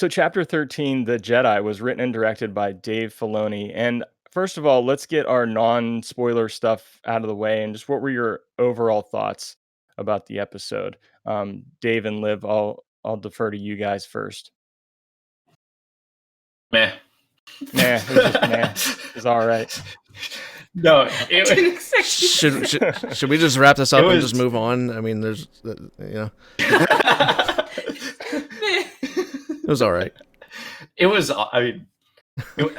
So chapter 13, The Jedi, was written and directed by Dave Filoni. And first of all, let's get our non-spoiler stuff out of the way. And just what were your overall thoughts about the episode? Dave and Liv, I'll defer to you guys first. Meh. Nah, it was just meh. It's all right. No, should we just wrap this up and just move on? I mean, there's, it was all right. It was, I mean,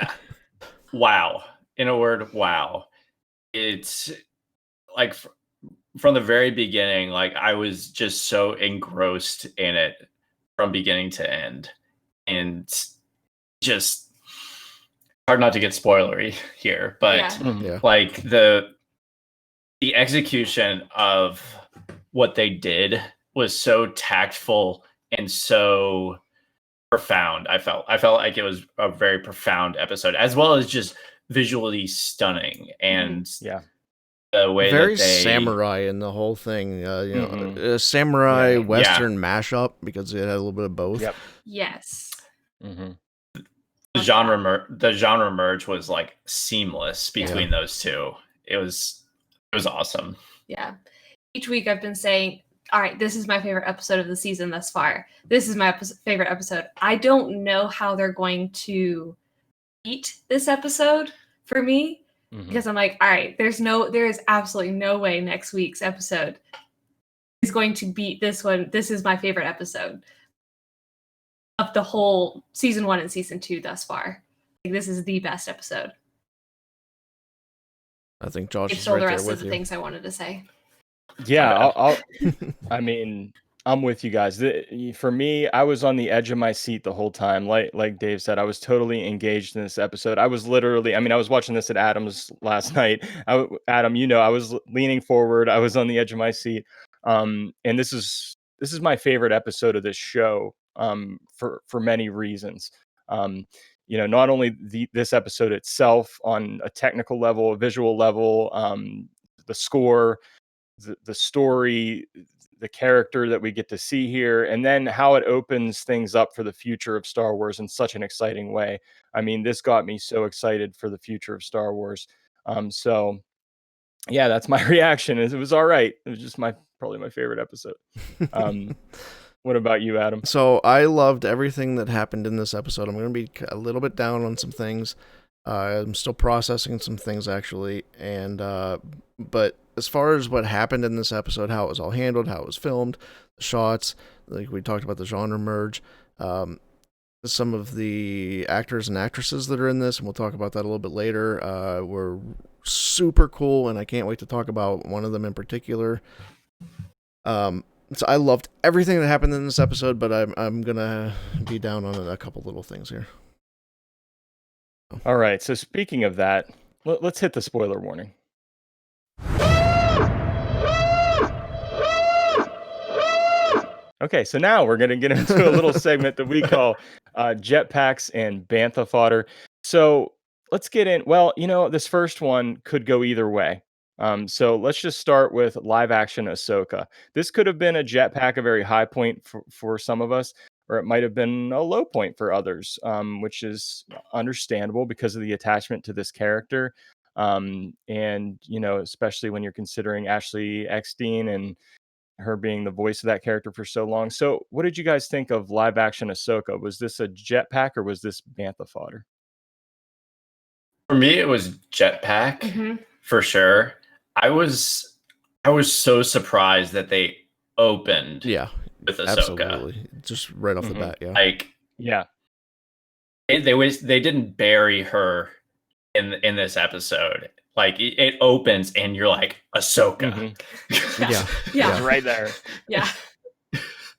wow. In a word, wow. It's like from the very beginning, like I was just so engrossed in it from beginning to end, and just hard not to get spoilery here, but like the execution of what they did was so tactful and so profound. I felt like it was a very profound episode, as well as just visually stunning, and the way very that they samurai in the whole thing. A samurai western mashup, because it had a little bit of both. Yep. Yes. The genre merge was like seamless between those two. It was awesome. Yeah. Each week I've been saying, all right, this is my favorite episode of the season thus far. This is my favorite episode. I don't know how they're going to beat this episode for me, because I'm like, all right, there is absolutely no way next week's episode is going to beat this one. This is my favorite episode of the whole season 1 and season 2 thus far. Like, this is the best episode. I think Josh is right there with you. the rest of the things I wanted to say. Yeah, I mean, I'm with you guys. For me, I was on the edge of my seat the whole time. Like Dave said, I was totally engaged in this episode. I was literally, I mean, I was watching this at Adam's last night. Adam, I was leaning forward. I was on the edge of my seat. And this is my favorite episode of this show. For many reasons. Not only this episode itself on a technical level, a visual level, the score, the story, the character that we get to see here, and then how it opens things up for the future of Star Wars in such an exciting way. I mean, this got me so excited for the future of Star Wars. So yeah, that's my reaction. It was all right. It was just probably my favorite episode. What about you, Adam? So I loved everything that happened in this episode. I'm going to be a little bit down on some things. I'm still processing some things, actually. But as far as what happened in this episode, how it was all handled, how it was filmed, the shots, like we talked about the genre merge, some of the actors and actresses that are in this, and we'll talk about that a little bit later, were super cool, and I can't wait to talk about one of them in particular. So I loved everything that happened in this episode, but I'm gonna be down on a couple little things here. All right. So speaking of that, let's hit the spoiler warning. Okay, so now we're gonna get into a little segment that we call jetpacks and bantha fodder. So let's get in. Well, this first one could go either way. So let's just start with live action Ahsoka. This could have been a jetpack, a very high point for some of us, or it might have been a low point for others, which is understandable because of the attachment to this character. And, especially when you're considering Ashley Eckstein and her being the voice of that character for so long. So what did you guys think of live action Ahsoka? Was this a jetpack or was this bantha fodder? For me, it was jetpack for sure. I was so surprised that they opened with Ahsoka. Absolutely. Just right off the bat, they didn't bury her in this episode. Like it opens and you're like, Ahsoka. Yeah, right there. Yeah,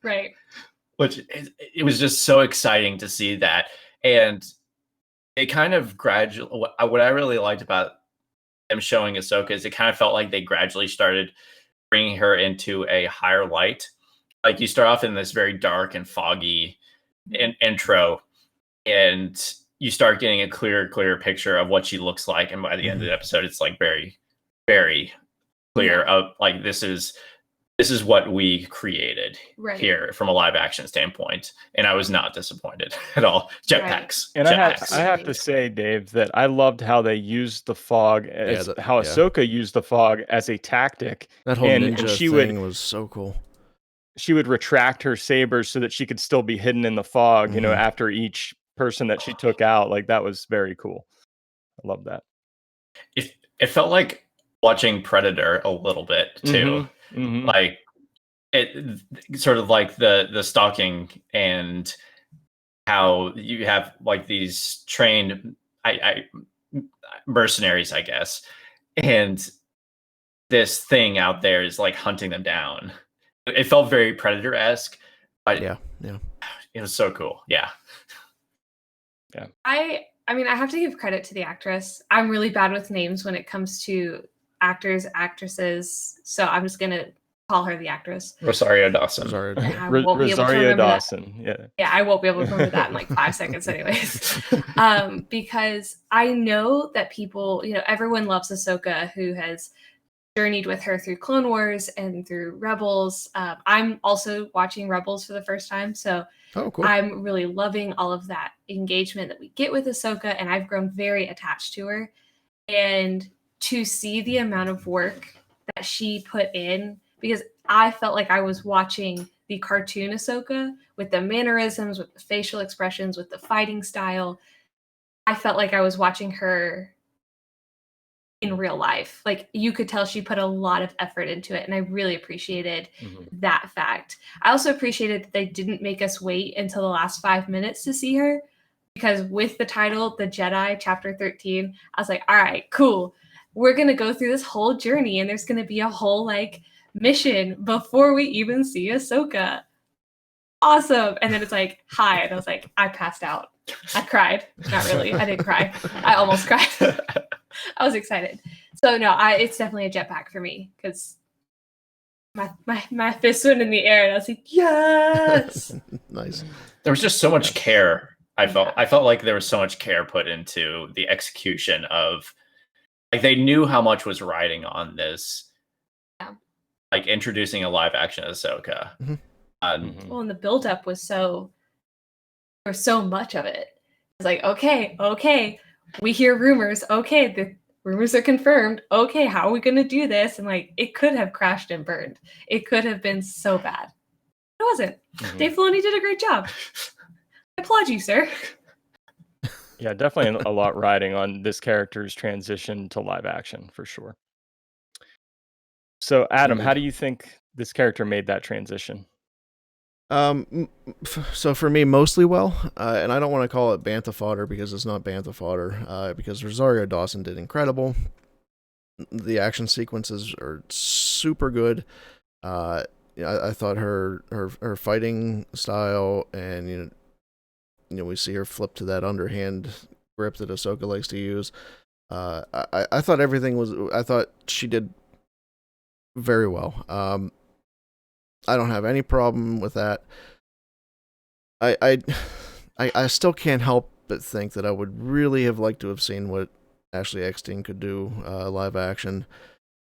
right. Which it was just so exciting to see that, and they kind of gradually. What I really liked about them showing Ahsoka is it kind of felt like they gradually started bringing her into a higher light. Like you start off in this very dark and foggy intro, and you start getting a clearer picture of what she looks like. And by the end of the episode, it's like very, very clear of like, this is this is what we created Right. here from a live action standpoint, and I was not disappointed at all. Jetpacks, And jetpacks. I have to say, Dave, that I loved how they used the fog as how yeah. Ahsoka used the fog as a tactic. That whole and ninja she thing was so cool. She would retract her sabers so that she could still be hidden in the fog, you know, after each person that she took out. Like, that was very cool. I love that. It felt like watching Predator a little bit too. Like it sort of like the stalking and how you have like these trained mercenaries, I guess, and this thing out there is like hunting them down. It felt very Predator-esque, but yeah, it was so cool. Yeah. I mean, I have to give credit to the actress. I'm really bad with names when it comes to actors, actresses, so I'm just gonna call her the actress. Rosario Dawson. Rosario Dawson. Yeah, I won't be able to remember that in like 5 seconds, anyways. Because I know that people, you know, everyone loves Ahsoka, who has journeyed with her through Clone Wars and through Rebels. I'm also watching Rebels for the first time, so cool. I'm really loving all of that engagement that we get with Ahsoka, and I've grown very attached to her. And to see the amount of work that she put in, because I felt like I was watching the cartoon Ahsoka with the mannerisms, with the facial expressions, with the fighting style. I felt like I was watching her in real life. Like, you could tell she put a lot of effort into it, and I really appreciated that fact. I also appreciated that they didn't make us wait until the last 5 minutes to see her, because with the title The Jedi Chapter 13, I was like, all right, cool, we're gonna go through this whole journey and there's gonna be a whole like mission before we even see Ahsoka. Awesome. And then it's like, hi, and I was like, I passed out. I cried. Not really, I didn't cry. I almost cried. I was excited. So no, it's definitely a jetpack for me, because my fist went in the air and I was like, yes. Nice. There was just so much care. I felt like there was so much care put into the execution of, like, they knew how much was riding on this. Yeah. Like introducing a live action Ahsoka. Well, and the buildup was there was so much of it. It's like, okay, we hear rumors. Okay, the rumors are confirmed. Okay, how are we going to do this? And like, it could have crashed and burned. It could have been so bad. It wasn't. Dave Filoni did a great job. I applaud you, sir. Yeah, definitely a lot riding on this character's transition to live action, for sure. So, Adam, how do you think this character made that transition? So for me, mostly well, and I don't want to call it bantha fodder, because it's not bantha fodder, because Rosario Dawson did incredible. The action sequences are super good. I thought her fighting style, and you know we see her flip to that underhand grip that Ahsoka likes to use. I thought everything was. I thought she did very well. I don't have any problem with that. I still can't help but think that I would really have liked to have seen what Ashley Eckstein could do live action.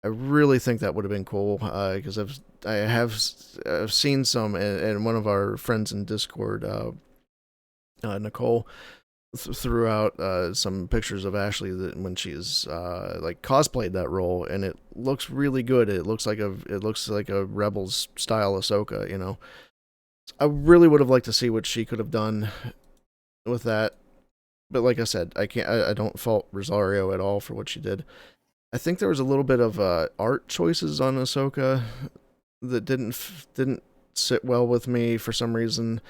I really think that would have been cool, because I've seen some, and one of our friends in Discord, Nicole, threw out some pictures of Ashley that when she's like cosplayed that role, and it looks really good. It looks like a Rebels style Ahsoka, you know. I really would have liked to see what she could have done with that, but like I said, I don't fault Rosario at all for what she did. I think there was a little bit of art choices on Ahsoka that didn't sit well with me for some reason.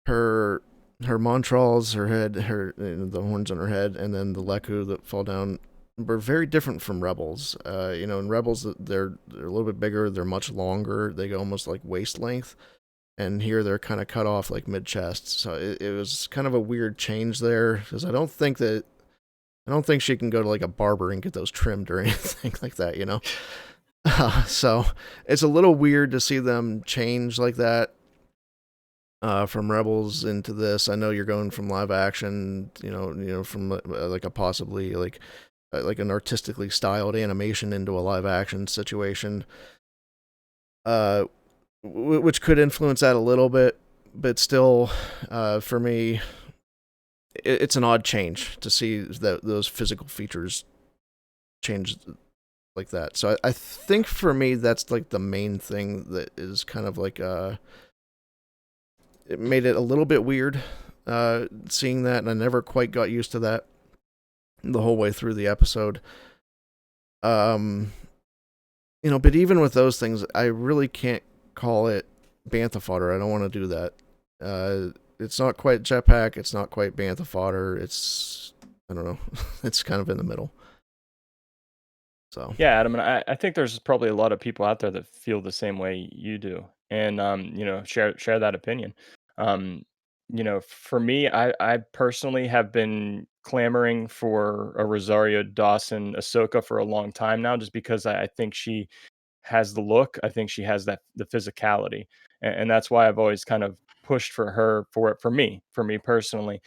Her Montrals, her head, the horns on her head, and then the Leku that fall down were very different from Rebels. In Rebels, they're a little bit bigger, they're much longer, they go almost like waist length, and here they're kind of cut off like mid chest. So it was kind of a weird change there, because I don't think she can go to like a barber and get those trimmed or anything like that, you know. So it's a little weird to see them change like that. From Rebels into this. I know you're going from live action, from like a possibly like an artistically styled animation into a live action situation. which could influence that a little bit, but still, for me, it's an odd change to see that those physical features change like that. So I think for me, that's like the main thing that is kind of like it made it a little bit weird seeing that, and I never quite got used to that the whole way through the episode. But even with those things, I really can't call it bantha fodder. I don't want to do that. It's not quite jetpack. It's not quite bantha fodder. It's, I don't know. It's kind of in the middle. So Yeah, Adam, and I think there's probably a lot of people out there that feel the same way you do, and share that opinion. Um, for me, I personally have been clamoring for a Rosario Dawson Ahsoka for a long time now, just because I think she has the look. I think she has the physicality, and that's why I've always kind of pushed for her for me personally.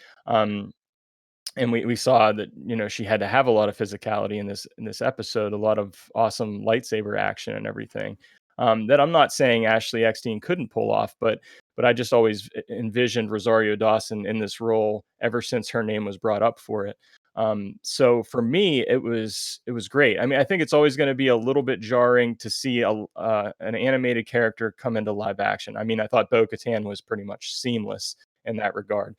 And we saw that she had to have a lot of physicality in this episode, a lot of awesome lightsaber action and everything. That I'm not saying Ashley Eckstein couldn't pull off, but I just always envisioned Rosario Dawson in this role ever since her name was brought up for it. So for me, it was great. I mean, I think it's always going to be a little bit jarring to see an animated character come into live action. I mean, I thought Bo-Katan was pretty much seamless in that regard.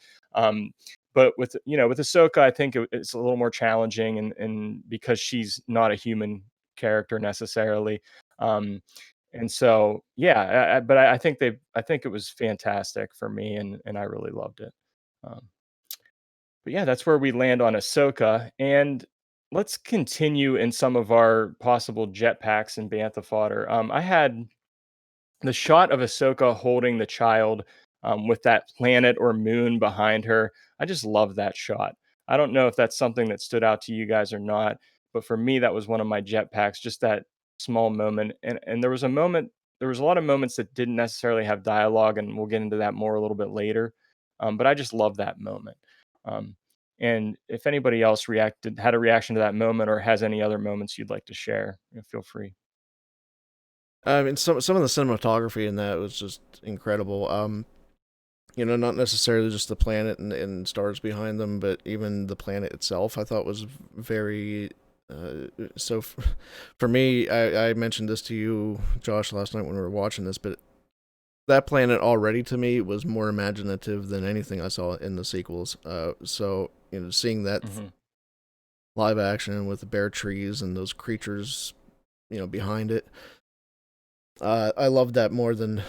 But with Ahsoka, I think it's a little more challenging, and because she's not a human character necessarily. And so, yeah, but I think it was fantastic for me, and I really loved it. But yeah, that's where we land on Ahsoka, and let's continue in some of our possible jetpacks and bantha fodder. I had the shot of Ahsoka holding the child with that planet or moon behind her. I just love that shot. I don't know if that's something that stood out to you guys or not, but for me, that was one of my jetpacks. Just that small moment, and there was a moment. There was a lot of moments that didn't necessarily have dialogue, and we'll get into that more a little bit later. But I just love that moment. Um, and if anybody else had a reaction to that moment, or has any other moments you'd like to share, feel free. I mean, some of the cinematography in that was just incredible. Not necessarily just the planet and stars behind them, but even the planet itself, I thought was very. For me, I mentioned this to you, Josh, last night when we were watching this, but that planet already to me was more imaginative than anything I saw in the sequels. So seeing that live action with the bare trees and those creatures, behind it. I loved that more than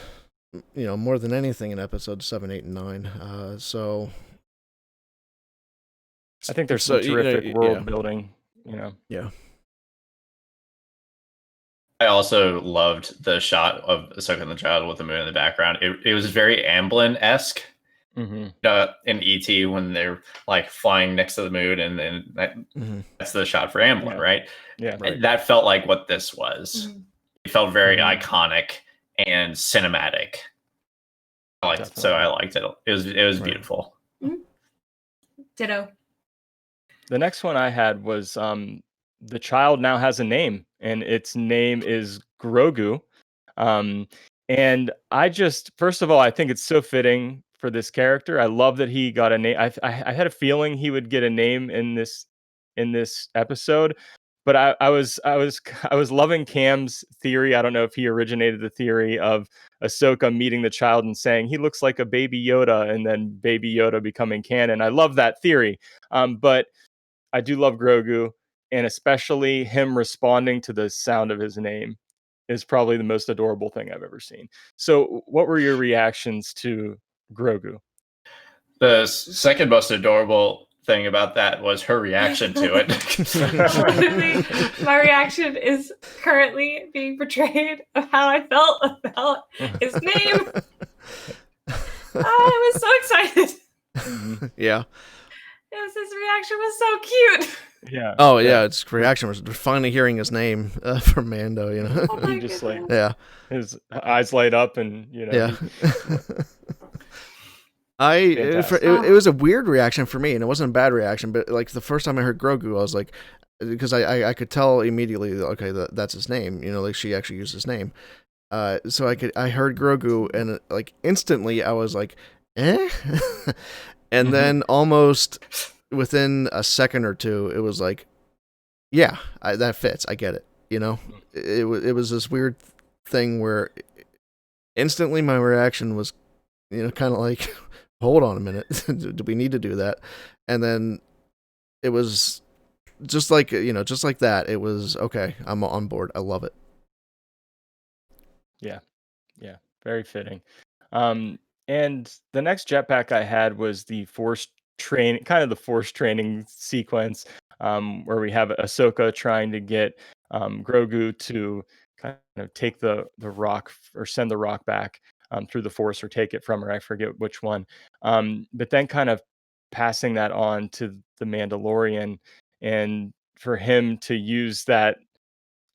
anything in episodes 7, 8, and 9. So I think there's some terrific world building. Yeah. I also loved the shot of Ahsoka and the child with the moon in the background. It was very Amblin-esque. In ET when they're like flying next to the moon, and then that's the shot for Amblin, right? Yeah, right. That felt like what this was. It felt very iconic and cinematic. I liked it. It was beautiful. Ditto. The next one I had was the child now has a name, and its name is Grogu. And I just, first of all, I think it's so fitting for this character. I love that he got a name. I had a feeling he would get a name in this episode, but I was loving Cam's theory. I don't know if he originated the theory of Ahsoka meeting the child and saying he looks like a baby Yoda, and then baby Yoda becoming canon. I love that theory, but I do love Grogu, and especially him responding to the sound of his name is probably the most adorable thing I've ever seen. So what were your reactions to Grogu? The second most adorable thing about that was her reaction to it. Literally, my reaction is currently being portrayed of how I felt about his name. I was so excited. Yeah. His reaction was so cute. Yeah. Oh yeah, its reaction was finally hearing his name from Mando. Oh he just like his eyes light up, and Yeah. It was a weird reaction for me, and it wasn't a bad reaction. But like the first time I heard Grogu, I was like, because I could tell immediately, okay, that's his name. Like she actually used his name. So I heard Grogu, and like instantly I was like, eh, and then almost within a second or two, it was like, yeah, that fits. I get it. You know, it was this weird thing where instantly my reaction was, kind of like, hold on a minute, do we need to do that? And then it was just like that. It was okay. I'm on board. I love it. Yeah, very fitting. And the next jetpack I had was the force training sequence, where we have Ahsoka trying to get Grogu to kind of take the rock or send the rock back through the force or take it from her. I forget which one. But then kind of passing that on to the Mandalorian, and for him to use that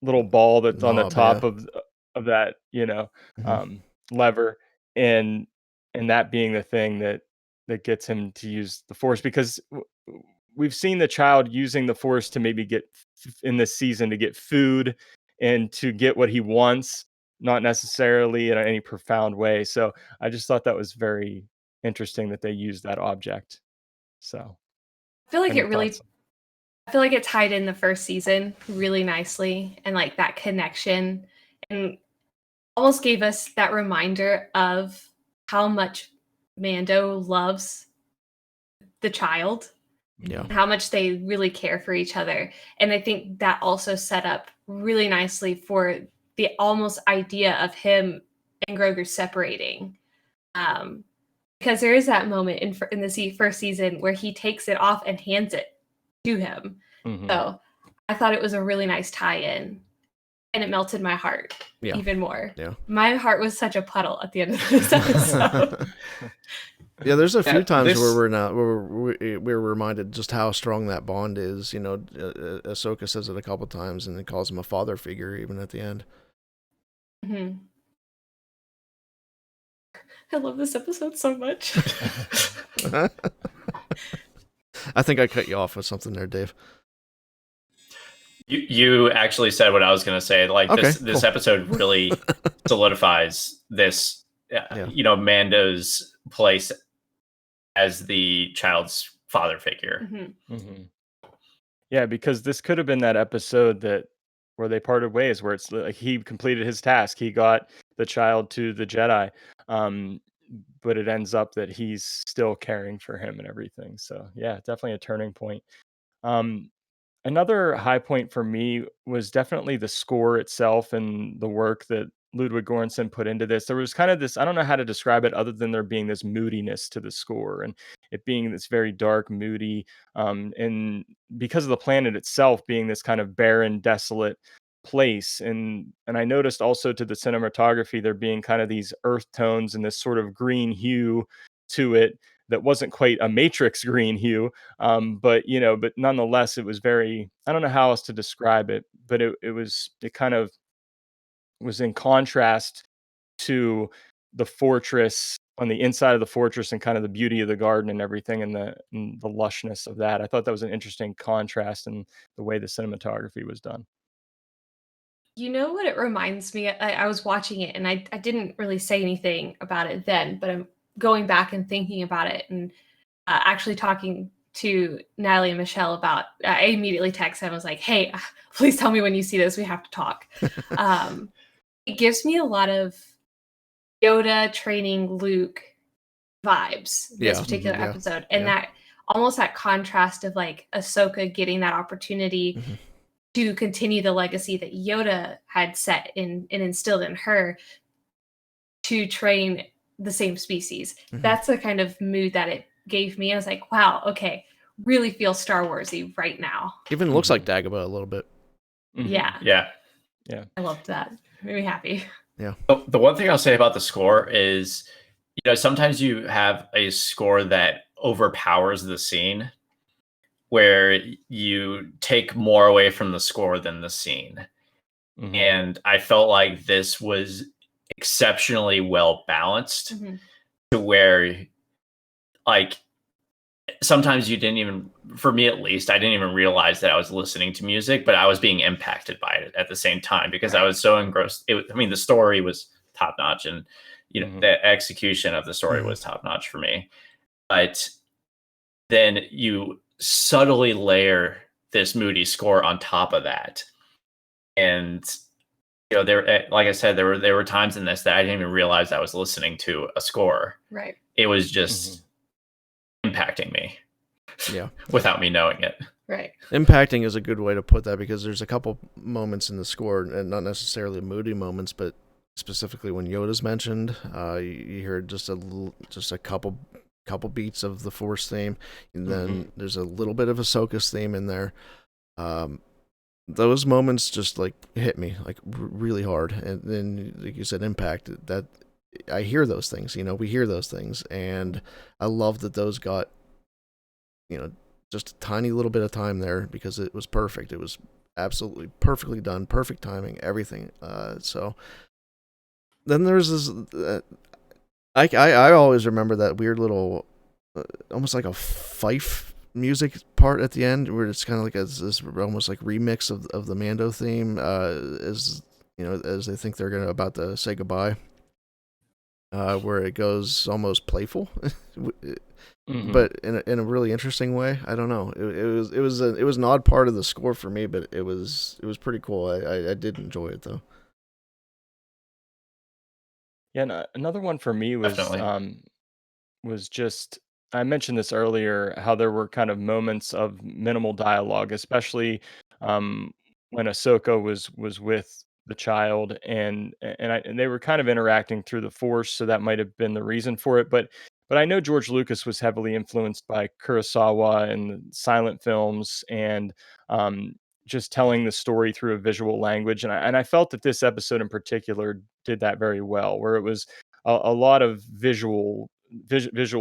little ball that's on the Knob, top yeah. of that, Mhm. lever, and that being the thing that gets him to use the force, because we've seen the child using the force to maybe get in this season to get food and to get what he wants, not necessarily in any profound way. So I just thought that was very interesting that they used that object. So I feel like any it really thoughts? I feel like it tied in the first season really nicely, and like that connection, and almost gave us that reminder of how much Mando loves the child, Yeah. how much they really care for each other. And I think that also set up really nicely for the almost idea of him and Grogu separating. Um, because there is that moment in the first season where he takes it off and hands it to him. Mhm. So I thought it was a really nice tie-in, and it melted my heart even more. Yeah. My heart was such a puddle at the end of this episode. Yeah, there's a few times this- where we're reminded just how strong that bond is. Ahsoka says it a couple times, and it calls him a father figure even at the end. Mhm. I love this episode so much. I think I cut you off with something there, Dave. You actually said what I was going to say. Like Okay, this cool. episode really solidifies this, Yeah. Mando's place as the child's father figure. Mhm. Mhm. Yeah, because this could have been that episode where they parted ways, where it's like he completed his task, he got the child to the Jedi, um, but it ends up that he's still caring for him and everything. So yeah, definitely a turning point. Um, Another high point for me was definitely the score itself and the work that Ludwig Göransson put into this. There was kind of this, I don't know how to describe it other than there being this moodiness to the score, and it being this very dark, moody, and because of the planet itself being this kind of barren, desolate place. And I noticed also to the cinematography there being kind of these earth tones and this sort of green hue to it that wasn't quite a matrix green hue, but nonetheless it was very, I don't know how else to describe it, but it kind of was in contrast to the fortress, on the inside of the fortress, and kind of the beauty of the garden and everything, and the lushness of that. I thought that was an interesting contrast in the way the cinematography was done. You know what it reminds me? I was watching it and I didn't really say anything about it then, but I'm going back and thinking about it, and actually talking to Natalie and Michelle about. I immediately texted them. I was like, "Hey, please tell me when you see this. We have to talk." um, it gives me a lot of Yoda training Luke vibes. This Yeah, particular yeah, episode, and yeah. that almost that contrast of like Ahsoka getting that opportunity Mhm. to continue the legacy that Yoda had set in and instilled in her to train the same species. Mhm. That's the kind of mood that it gave me. I was like, wow, okay, really feel Star Warsy right now. Even looks like Dagobah a little bit. Mhm. Yeah, Yeah. I loved that. Made me happy. Yeah. The one thing I'll say about the score is, sometimes you have a score that overpowers the scene, where you take more away from the score than the scene. Mhm. And I felt like this was exceptionally well balanced, to where, like, sometimes you didn't even, for me at least, I didn't even realize that I was listening to music, but I was being impacted by it at the same time, because I was so engrossed. The story was top notch, and Mhm. the execution of the story was top notch for me. But then you subtly layer this moody score on top of that, and there, like I said, there were times in this that I didn't even realize I was listening to a score. Right. It was just impacting me. Yeah. Without me knowing it. Right. Impacting is a good way to put that, because there's a couple moments in the score, and not necessarily moody moments, but specifically when Yoda's mentioned, you hear just a couple beats of the Force theme, and then there's a little bit of Ahsoka's theme in there. Those moments just like hit me like really hard, and then like you said, impact. That I hear those things, we hear those things, and I love that those got just a tiny little bit of time there, because it was perfect. It was absolutely perfectly done, perfect timing, everything. So then there's this. I always remember that weird little, almost like a fife music part at the end, where it's kind of like this almost like remix of the Mando theme, as as they think they're about to say goodbye, where it goes almost playful. But in a really interesting way. I don't know. It was an odd part of the score for me, but it was pretty cool. I did enjoy it though. Yeah, and another one for me Definitely. was just, I mentioned this earlier, how there were kind of moments of minimal dialogue, especially um, when Ahsoka was with the child, and they were kind of interacting through the Force, so that might have been the reason for it. But I know George Lucas was heavily influenced by Kurosawa and the silent films, and um, just telling the story through a visual language, and I felt that this episode in particular did that very well, where it was a lot of visual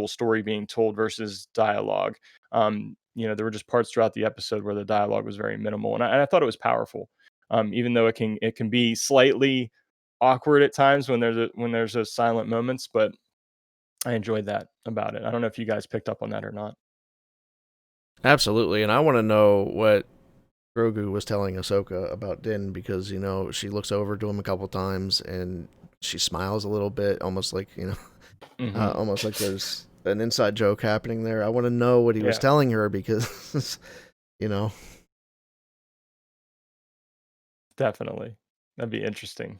story being told versus dialogue. There were just parts throughout the episode where the dialogue was very minimal, and I thought it was powerful. Even though it can be slightly awkward at times when there's those silent moments, but I enjoyed that about it. I don't know if you guys picked up on that or not. Absolutely, and I want to know what Grogu was telling Ahsoka about Din, because she looks over to him a couple times and she smiles a little bit, almost like almost like there's an inside joke happening there. I want to know what he was Yeah. telling her, because Definitely, that'd be interesting.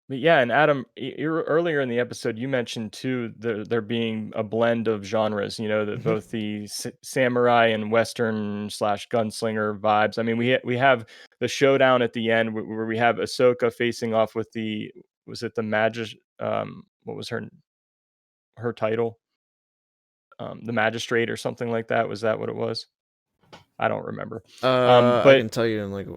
But yeah, and Adam, earlier in the episode, you mentioned too there being a blend of genres. That both the samurai and western slash gunslinger vibes. I mean, we have the showdown at the end where we have Ahsoka facing off with was it the what was her title? The magistrate or something like that. Was that what it was? I don't remember. I But can tell you in like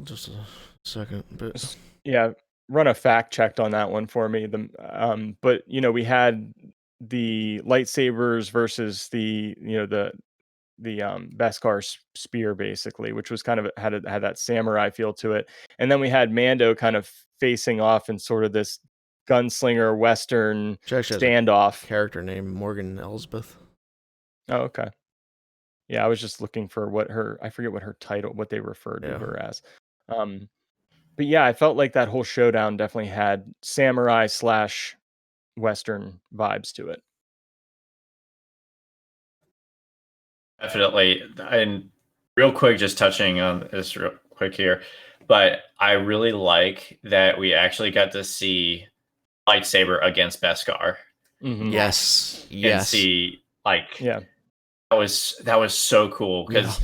just a second, but yeah, run a fact checked on that one for me. But we had the lightsabers versus the Beskar spear, basically, which was kind of had that samurai feel to it, and then we had Mando kind of facing off in sort of this gunslinger western she actually has a standoff. character named Morgan Elsbeth. Oh, okay. Yeah, I was just looking for I forget what they referred to her as. But yeah, I felt like that whole showdown definitely had samurai slash western vibes to it. Definitely. And real quick, just touching on this real quick here, but I really like that we actually got to see lightsaber against Beskar. Yes. And see, like, Yeah. that was so cool, because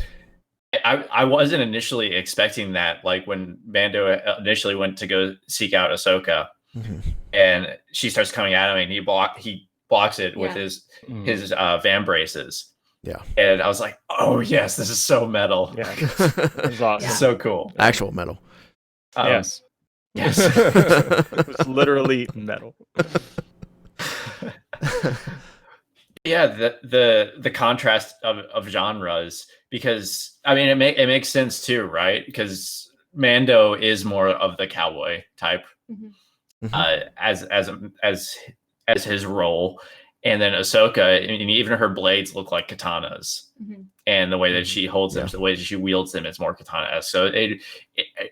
I wasn't initially expecting that. Like when Mando initially went to go seek out Ahsoka, and she starts coming at him, and he blocks it with his van braces. Yeah. And I was like, oh yes, this is so metal. Yeah. It was awesome. So cool. Actual metal. Yes. Yes. It was literally metal. Yeah, the contrast of genres, because I mean it makes sense too, right? Because Mando is more of the cowboy type, as his role, and then Ahsoka, I mean, even her blades look like katanas, and the way that she holds them, the way that she wields them, is more katana-esque. So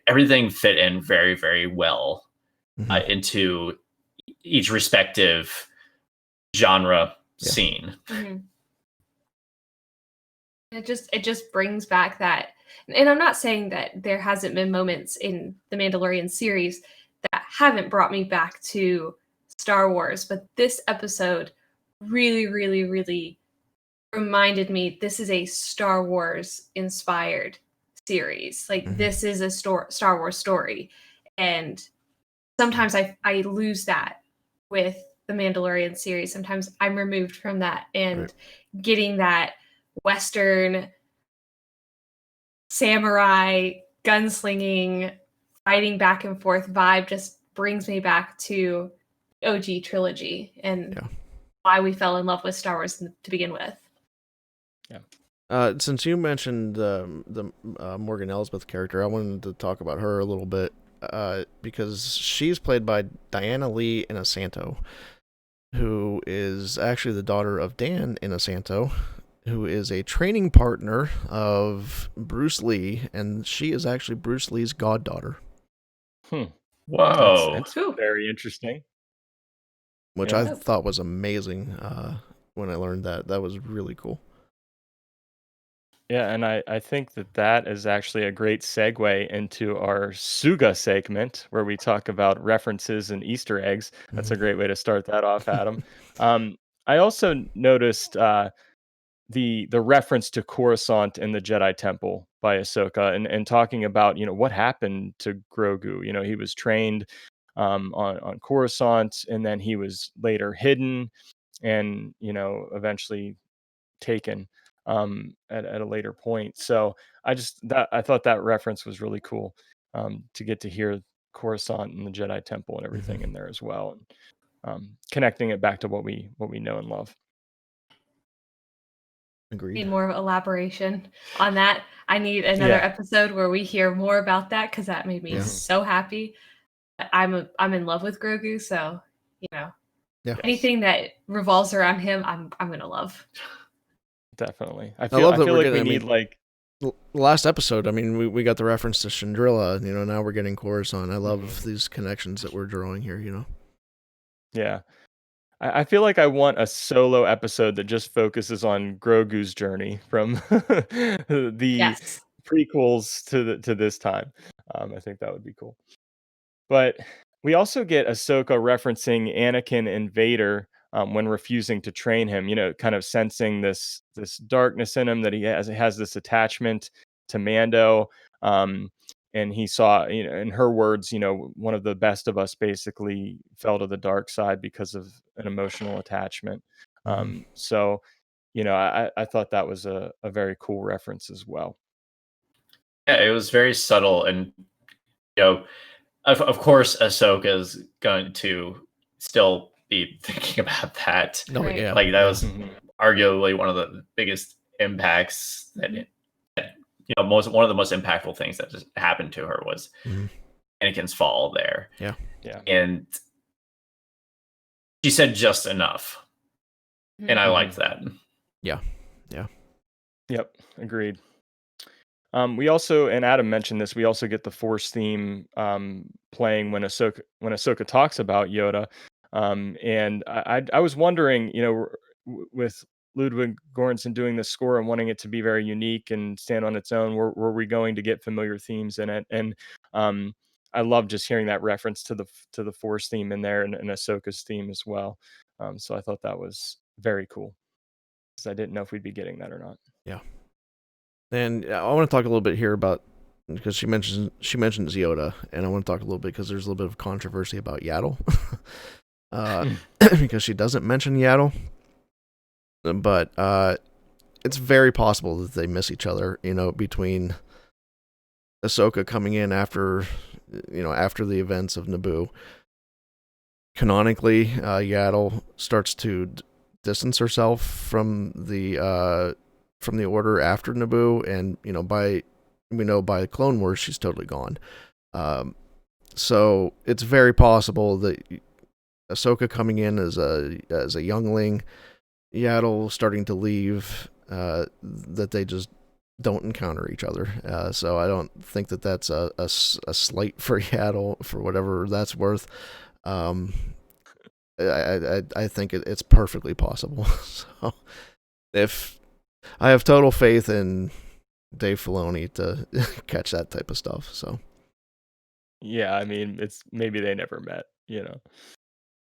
everything fit in very, very well. into each respective genre scene. Mm-hmm. It just brings back that, and I'm not saying that there hasn't been moments in the Mandalorian series that haven't brought me back to Star Wars, but this episode really, really, really reminded me this is a Star Wars inspired series. Like this is a Star Wars story, and sometimes I lose that with the Mandalorian series. Sometimes I'm removed from that, and getting that Western samurai gunslinging, fighting back and forth vibe just brings me back to OG trilogy and why we fell in love with Star Wars to begin with. Since you mentioned the Morgan Elsbeth character, I wanted to talk about her a little bit because she's played by Diana Lee Inosanto, who is actually the daughter of Dan Inosanto, who is a training partner of Bruce Lee, and she is actually Bruce Lee's goddaughter. Whoa. That's very interesting. Which I thought was amazing when I learned that. That was really cool. Yeah, and I think that is actually a great segue into our Suga segment where we talk about references and Easter eggs. That's a great way to start that off, Adam. I also noticed the reference to Coruscant in the Jedi Temple by Ahsoka, and talking about what happened to Grogu. He was trained on Coruscant, and then he was later hidden, and eventually taken at a later point. So I thought that reference was really cool to get to hear Coruscant and the Jedi Temple and everything in there as well, and connecting it back to what we know and love. Agreed. Need more elaboration on that. I need another episode where we hear more about that because that made me so happy. I'm in love with Grogu, so anything that revolves around him, I'm gonna love. Definitely, I feel like we need like last episode. I mean, we got the reference to Chandrila. Now we're getting Coruscant. I love these connections that we're drawing here. Yeah. I feel like I want a solo episode that just focuses on Grogu's journey from the prequels to this time. I think that would be cool. But we also get Ahsoka referencing Anakin and Vader when refusing to train him. Kind of sensing this darkness in him, that he has this attachment to Mando. And he saw, in her words, one of the best of us basically fell to the dark side because of an emotional attachment. So, I thought that was a very cool reference as well. Yeah, it was very subtle, and of course, Ahsoka is going to still be thinking about that. Oh, yeah. Like that was arguably one of the biggest impacts that one of the most impactful things that just happened to her was Anakin's fall there. Yeah. And she said just enough. And I liked that. Yeah. Yep. Agreed. We also, and Adam mentioned this, we also get the Force theme playing when Ahsoka talks about Yoda. And I was wondering, with Ludwig Göransson doing this score and wanting it to be very unique and stand on its own, were we going to get familiar themes in it? And I love just hearing that reference to the Force theme in there, and Ahsoka's theme as well. So I thought that was very cool, because I didn't know if we'd be getting that or not. Yeah. And I want to talk a little bit here about, because she mentions Yoda, and I want to talk a little bit because there's a little bit of controversy about Yaddle, because she doesn't mention Yaddle, but it's very possible that they miss each other. Between Ahsoka coming in after the events of Naboo. Canonically, Yaddle starts to distance herself from the Order after Naboo, and by Clone Wars she's totally gone. So it's very possible that Ahsoka coming in as a youngling, Yaddle starting to leave, that they just don't encounter each other. So I don't think that that's a slight for Yaddle for whatever that's worth. I think it's perfectly possible. So if I have total faith in Dave Filoni to catch that type of stuff. So Yeah, I mean, it's maybe they never met,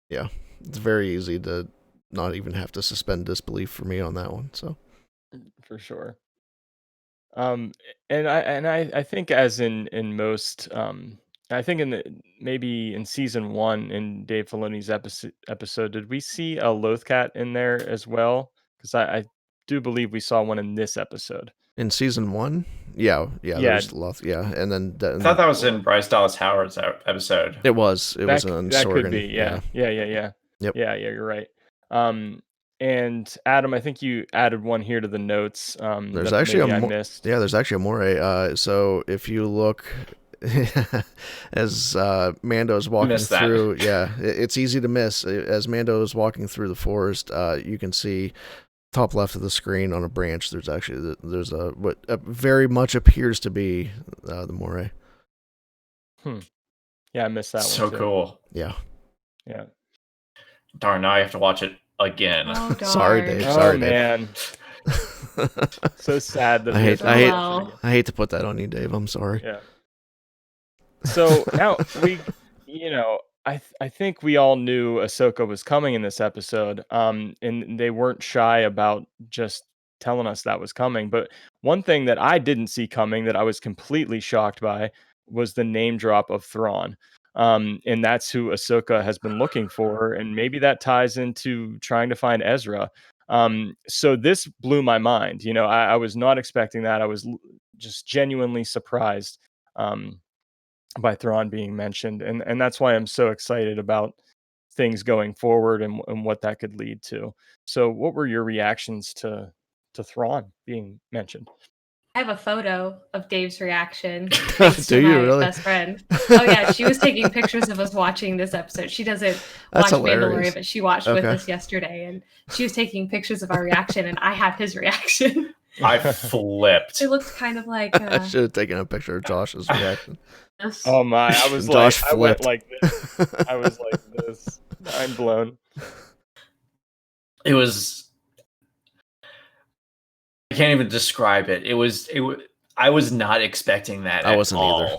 yeah, it's very easy to not even have to suspend disbelief for me on that one. So for sure. And I think as in most I think maybe in season 1 in Dave Filoni's episode, did we see a Lothcat in there as well? Because I do believe we saw one in this episode. in season 1, yeah, Yeah, there's Loth, yeah, and then I thought that was in Bryce Dallas Howard's episode. it was on that Sorgan. could be, yeah. Yep. Yeah, you're right. And Adam, I think you added one here to the notes. There's that actually maybe I missed. Yeah, there's actually a moray. So if you look as Mando's walking through, yeah, it's easy to miss. As Mando is walking through the forest, you can see top left of the screen on a branch. There's a what very much appears to be the moray. Yeah, I missed that one. So cool. Yeah. Darn, now I have to watch it again. Oh, darn. Sorry, Dave. Oh Sorry, man. So sad that I hate to put that on you, Dave. I'm sorry. Yeah. So now I think we all knew Ahsoka was coming in this episode. And they weren't shy about just telling us that was coming. But one thing that I didn't see coming that I was completely shocked by was the name drop of Thrawn. And that's who Ahsoka has been looking for, and maybe that ties into trying to find Ezra. So this blew my mind. I was not expecting that. I was just genuinely surprised by Thrawn being mentioned, and that's why I'm so excited about things going forward and what that could lead to. So, what were your reactions to Thrawn being mentioned? I have a photo of Dave's reaction. Do you really? Best friend. Oh yeah, she was taking pictures of us watching this episode. She doesn't watch Mandalorian, but she watched with us yesterday, and she was taking pictures of our reaction, and I have his reaction. I flipped. It looked kind of like. I should have taken a picture of Josh's reaction. Oh my! I was Josh like, flipped. I went like this. I was like this. I'm blown. It was. I can't even describe it. It was. I was not expecting that. I wasn't either.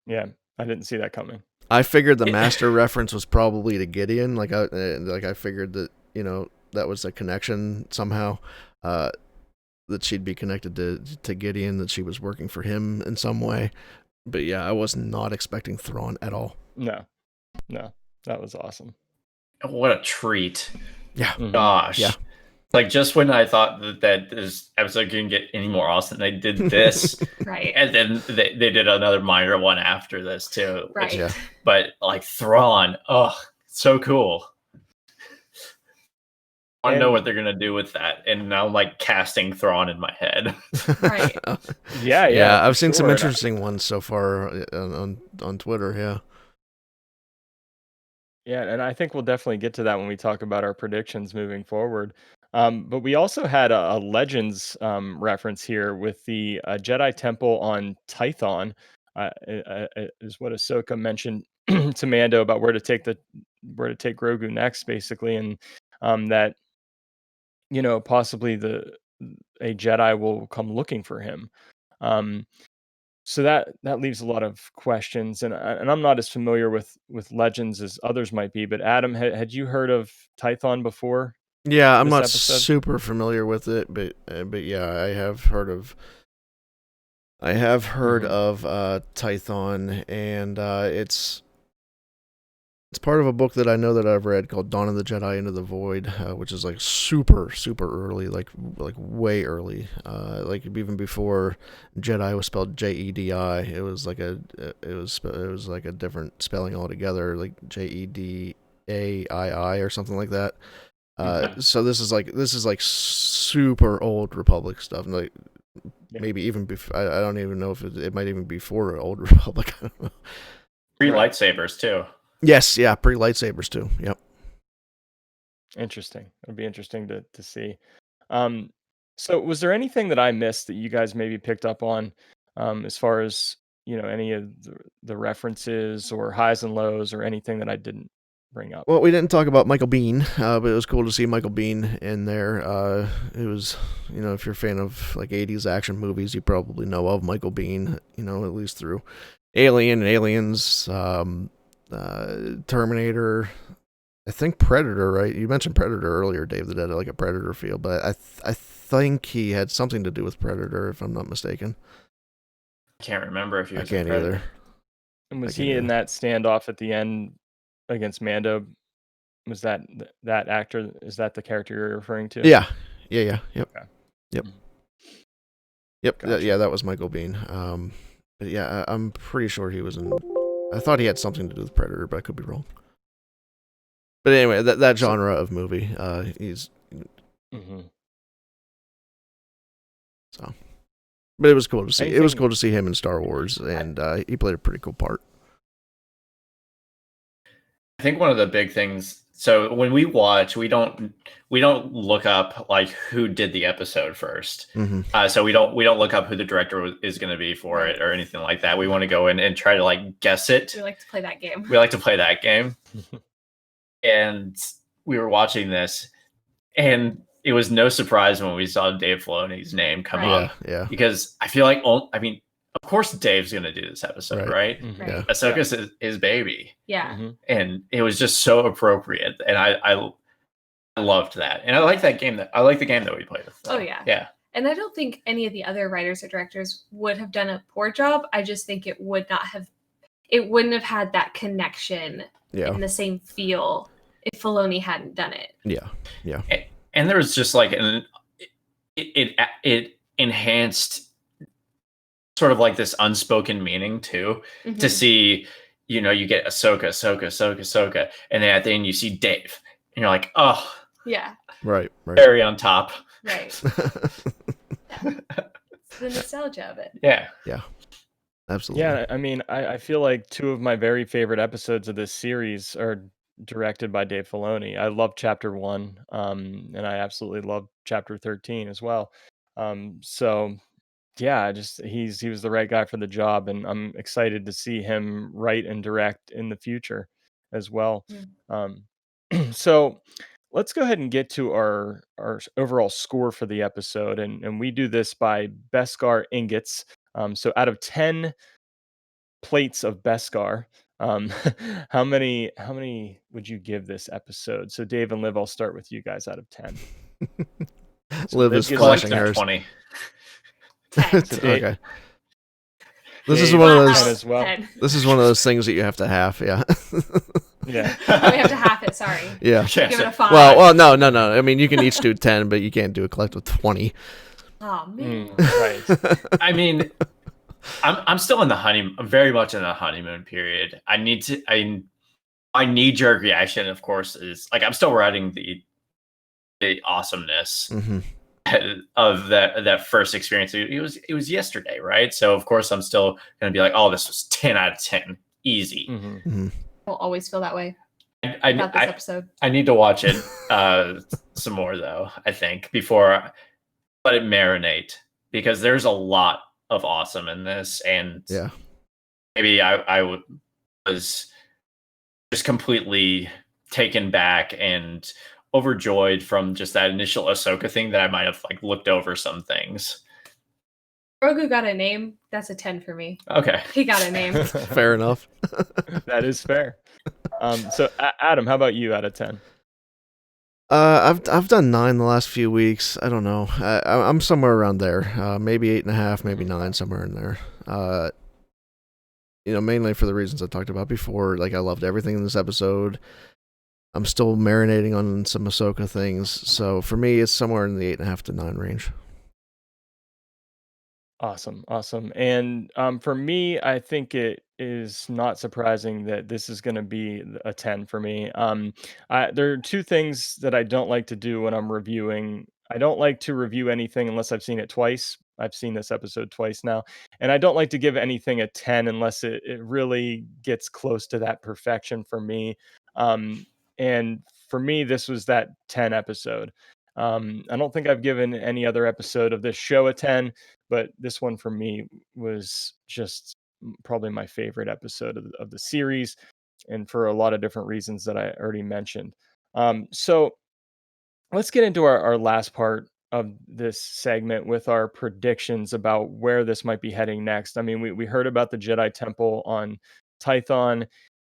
Yeah, I didn't see that coming. I figured the master reference was probably to Gideon. Like I figured that that was a connection somehow. That she'd be connected to Gideon. That she was working for him in some way. But yeah, I was not expecting Thrawn at all. No, that was awesome. What a treat! Yeah, gosh, yeah. Like just when I thought that this episode couldn't get any more awesome, they did this, right? And then they did another minor one after this too, right? Yeah. But like Thrawn, oh, so cool. I don't know what they're gonna do with that, and now I'm like casting Thrawn in my head. Right. Yeah. I've seen some interesting ones so far on Twitter. Yeah. Yeah, and I think we'll definitely get to that when we talk about our predictions moving forward. But we also had a Legends reference here with the Jedi Temple on Tython. Is what Ahsoka mentioned to Mando about where to take Grogu next, basically, and that possibly a Jedi will come looking for him. So that leaves a lot of questions, and I'm not as familiar with Legends as others might be. But Adam, had you heard of Tython before? Yeah, I'm not super familiar with it, but yeah, I have heard of Tython, and it's part of a book that I know that I've read called Dawn of the Jedi Into the Void, which is like super early, like way early, like even before Jedi was spelled Jedi. It was like a different spelling altogether, like Jedai or something like that. So this is like super old Republic stuff, like maybe even before. I don't even know if it might even be before Old Republic. I don't know. Pre-lightsabers too. Yes, yeah, pre-lightsabers too. Yep. Interesting. It'll be interesting to see. So, was there anything that I missed that you guys maybe picked up on, as far as any of the references or highs and lows or anything that I didn't bring up? Well, we didn't talk about Michael Biehn, but it was cool to see Michael Biehn in there. It was, if you're a fan of like 80s action movies, you probably know of Michael Biehn, at least through Alien and Aliens, Terminator, I think Predator, right? You mentioned Predator earlier, Dave, that had like a Predator feel, but I think he had something to do with Predator, if I'm not mistaken. I can't remember if he I was. can't either. And was I he can't in that standoff at the end against Mando? Was that actor? Is that the character you're referring to? Yeah. Yep. Okay. Yep. Mhm. Yep. Gotcha. Yeah, that was Michael Biehn. But yeah, I'm pretty sure he was in. I thought he had something to do with Predator, but I could be wrong. But anyway, that genre of movie, he's Mhm. so. But it was cool to see. It was Anything- cool to see him in Star Wars, and he played a pretty cool part. I think one of the big things. So when we watch, we don't look up like who did the episode first. Mm-hmm. So we don't look up who the director is going to be for it or anything like that. We want to go in and try to like guess it. We like to play that game. We like to play that game. And we were watching this, and it was no surprise when we saw Dave Filoni's name come up. Yeah. Because I feel like, of course Dave's going to do this episode, right? Mhm. Right. Yeah. Ahsoka's his baby. Yeah. Mhm. And it was just so appropriate, and I loved that, and I like that game. I like the game that we played with. Oh, yeah. Yeah. And I don't think any of the other writers or directors would have done a poor job. I just think it wouldn't have had that connection Yeah. and the same feel if Filoni hadn't done it. Yeah. And there was just like it enhanced sort of like this unspoken meaning too, to Mhm. see, you get Ahsoka, and then at the end you see Dave, and you're like, oh, Yeah. Right. very on top. Right. It's the nostalgia of it. Yeah. Absolutely. Yeah, I mean, I feel like two of my very favorite episodes of this series are directed by Dave Filoni. I love Chapter 1, and I absolutely love Chapter 13 as well. So yeah, he was the right guy for the job, and I'm excited to see him write and direct in the future as well. Um, so let's go ahead and get to our overall score for the episode, and we do this by Beskar ingots. So out of 10 plates of Beskar, how many would you give this episode? So Dave and Liv, I'll start with you guys out of 10. So Liv Liv is gives flashing Collective hers. 20. 10. Okay. This is Dave, one of 10 those. as well. 10. This is one of those things that you have to have. Yeah. Yeah. Oh, we have to half it. Sorry. Yeah. Yeah, Give it so- a 5. Well, no. I mean, you can each do 10, but you can't do a collective 20. Oh man. Right. I mean, I'm still in the honeymoon. I'm very much in the honeymoon period. My knee-jerk reaction, of course, is like I'm still writing the awesomeness Mm-hmm. of that first experience. It was yesterday, right? So of course I'm still gonna be like, oh, this was 10 out of 10, easy. Mhm. We'll always feel that way I about this episode. I need to watch it some more though, I think, before I let it marinate, because there's a lot of awesome in this, and Yeah. maybe was just completely taken back and overjoyed from just that initial Ahsoka thing that I might have like looked over some things. Grogu got a name. That's a 10 for me. Okay. He got a name. Fair enough. That is fair. So Adam, how about you out of 10? I've done 9 the last few weeks. I don't know. I'm somewhere around there. Maybe 8.5, maybe 9, somewhere in there. Mainly for the reasons I talked about before. Like, I loved everything in this episode. I'm still marinating on some Ahsoka things. So for me, it's somewhere in the 8.5 to 9 range. Awesome. And for me, I think it is not surprising that this is going to be a 10 for me. There are two things that I don't like to do when I'm reviewing. I don't like to review anything unless I've seen it twice. I've seen this episode twice now. And I don't like to give anything a 10 unless it really gets close to that perfection for me. And for me, this was that 10 episode. I don't think I've given any other episode of this show a 10, but this one for me was just probably my favorite episode of the series, and for a lot of different reasons that I already mentioned. So let's get into our last part of this segment with our predictions about where this might be heading next. I mean, we heard about the Jedi Temple on Tython,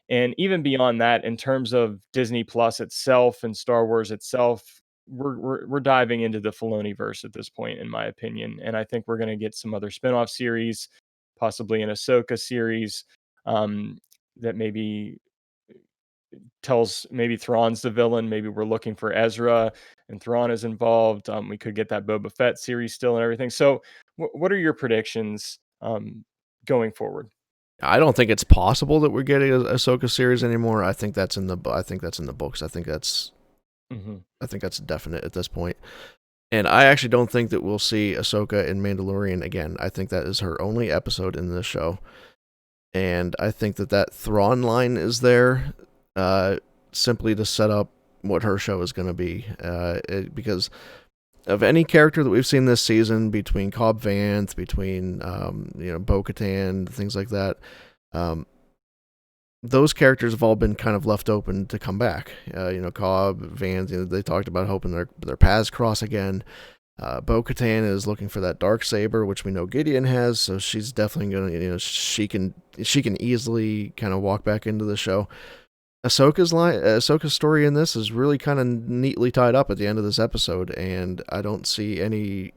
and even beyond that, in terms of Disney Plus itself and Star Wars itself, we're diving into the Filoni verse at this point, in my opinion. And I think we're going to get some other spin-off series, possibly an Ahsoka series, um, that maybe tells maybe Thrawn's the villain. Maybe we're looking for Ezra and Thrawn is involved. We could get that Boba Fett series still and everything. So, what are your predictions going forward? I don't think it's possible that we're getting a Ahsoka series anymore. I think that's in the books. I think that's definite at this point. And I actually don't think that we'll see Ahsoka in Mandalorian again. I think that is her only episode in this show. And I think that Thrawn line is there simply to set up what her show is going to be. Because of any character that we've seen this season, between Cobb Vanth, between Bo-Katan, things like that, those characters have all been kind of left open to come back. Cobb, Vanth, they talked about hoping their paths cross again. Bo-Katan is looking for that dark saber, which we know Gideon has, so she's definitely gonna, she can easily kind of walk back into the show. Ahsoka's story in this is really kind of neatly tied up at the end of this episode, and I don't see any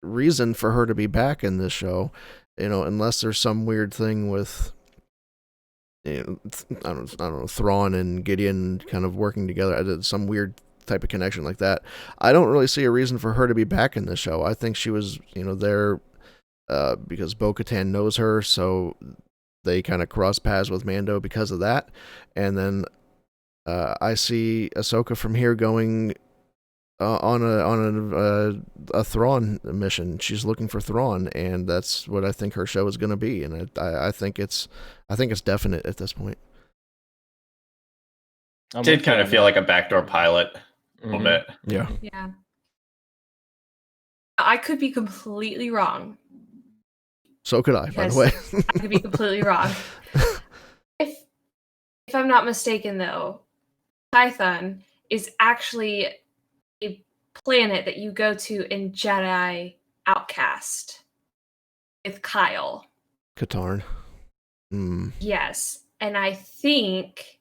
reason for her to be back in this show, unless there's some weird thing with, I don't know, Thrawn and Gideon kind of working together, some weird type of connection like that. I don't really see a reason for her to be back in the show. I think she was, there because Bo-Katan knows her, so they kind of cross paths with Mando because of that. And then I see Ahsoka from here going on a Thrawn mission. She's looking for Thrawn, and that's what I think her show is going to be. And I think it's definite at this point. It did kind of feel like a backdoor pilot a little bit. Yeah. Yeah. I could be completely wrong. So could I, by the way. I could be completely wrong. If I'm not mistaken, though, Tython is actually a planet that you go to in Jedi Outcast with Kyle. Katarn. Yes. And I think,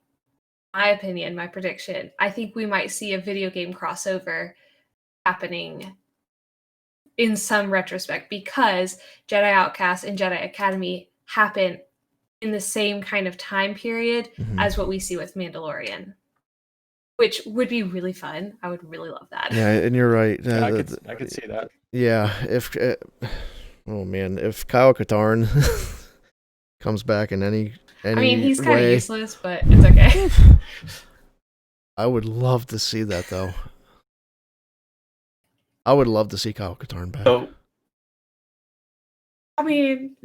my opinion, my prediction, I think we might see a video game crossover happening in some retrospect, because Jedi Outcast and Jedi Academy happen in the same kind of time period as what we see with Mandalorian, which would be really fun. I would really love that. Yeah, and you're right. I could see that. Yeah, if Kyle Katarn comes back in any I mean, he's kind of way, useless, but it's okay. I would love to see that, though. I would love to see Kyle Katarn back. So, I mean,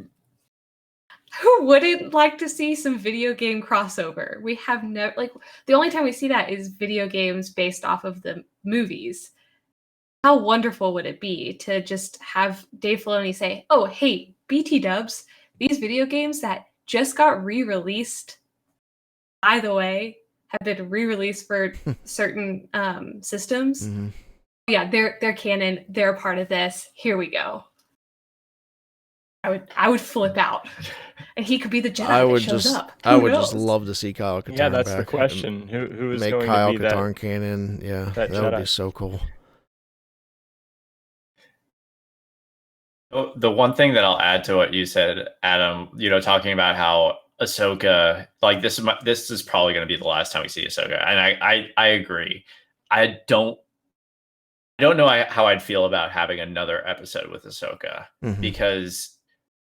who wouldn't like to see some video game crossover? We have never, the only time we see that is video games based off of the movies. How wonderful would it be to just have Dave Filoni say, oh, hey, BT dubs, these video games that just got re-released, by the way, have been re-released for certain systems. Yeah, they're canon. They're a part of this. Here we go. I would flip out, and he could be the Jedi that shows up. I would just love to see Kyle Katarn. Yeah, that's back the question. Who is make going Kyle to be Katarn that canon? Yeah, that Jedi. would be so cool. The one thing that I'll add to what you said, Adam, talking about how Ahsoka, this is probably going to be the last time we see Ahsoka, and I agree. I don't know how I'd feel about having another episode with Ahsoka, because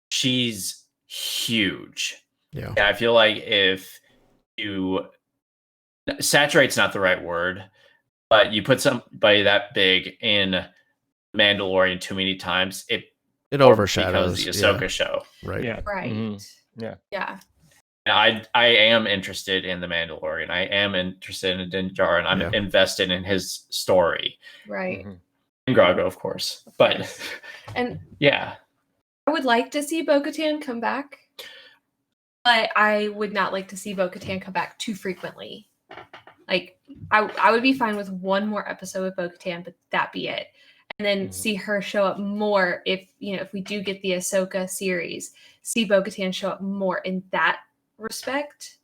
she's huge. Yeah. And I feel like if you saturate's not the right word, but you put somebody that big in Mandalorian too many times, it overshadows the Ahsoka show. Right. Yeah. Right. Yeah. Yeah. I am interested in the Mandalorian. I am interested in Din Djarin. I'm invested in his story. Right. And Grago, of course. But and yeah. I would like to see Bo-Katan come back, but I would not like to see Bo-Katan come back too frequently. Like, I would be fine with one more episode with Bo-Katan, but that be it. And then see her show up more if we do get the Ahsoka series, see Bo-Katan show up more in that respect.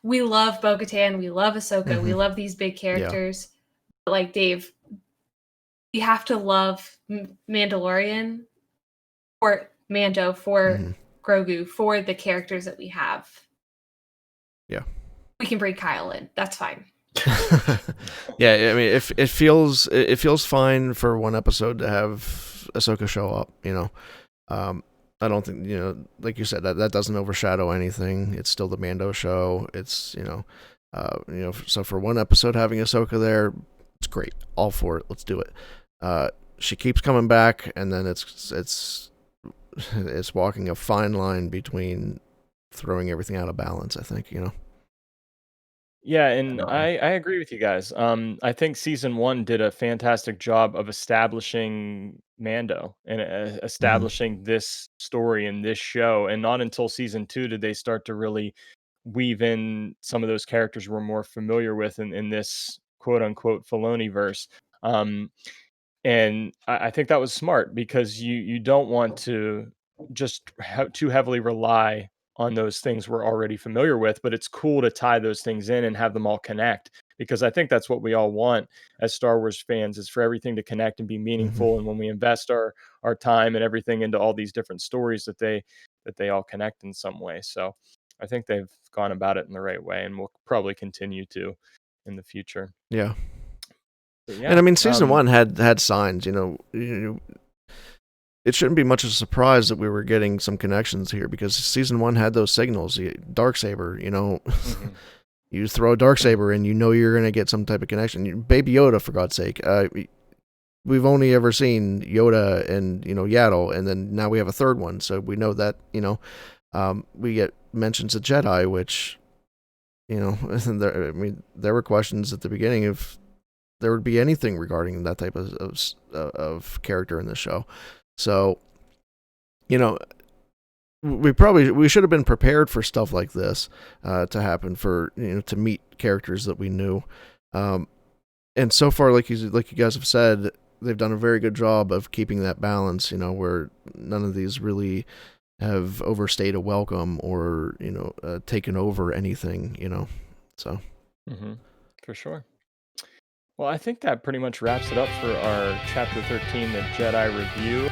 We love Bo-Katan, we love Ahsoka, we love these big characters. But like Dave, you have to love Mandalorian for Mando, for Grogu, for the characters that we have. Yeah. We can bring Kyle in. That's fine. Yeah, I mean, it feels fine for one episode to have Ahsoka show up. I don't think like you said, that doesn't overshadow anything. It's still the Mando show. It's so for one episode having Ahsoka there, it's great. All for it. Let's do it. She keeps coming back, and then it's walking a fine line between throwing everything out of balance. I think Yeah, and I agree with you guys. I think season 1 did a fantastic job of establishing Mando and establishing this story in this show, and not until season 2 did they start to really weave in some of those characters we're more familiar with in this quote unquote Filoni verse. And I think that was smart because you don't want to just too heavily rely on those things we're already familiar with, but it's cool to tie those things in and have them all connect, because I think that's what we all want as Star Wars fans, is for everything to connect and be meaningful. And when we invest our time and everything into all these different stories, that they all connect in some way. So I think they've gone about it in the right way, and will probably continue to in the future. Yeah. Yeah, and I mean, season 1 had signs. It shouldn't be much of a surprise that we were getting some connections here, because season 1 had those signals. Darksaber, you throw a Darksaber and you're going to get some type of connection. Baby Yoda, for God's sake. We've only ever seen Yoda and, Yaddle, and then now we have a third one. So we know that, we get mentions of Jedi, which, there were questions at the beginning if there would be anything regarding that type of character in the show. So, we should have been prepared for stuff like this to happen, for to meet characters that we knew. And so far, like you guys have said, they've done a very good job of keeping that balance. Where none of these really have overstayed a welcome or taken over anything. So. For sure. Well, I think that pretty much wraps it up for our Chapter 13, the Jedi review.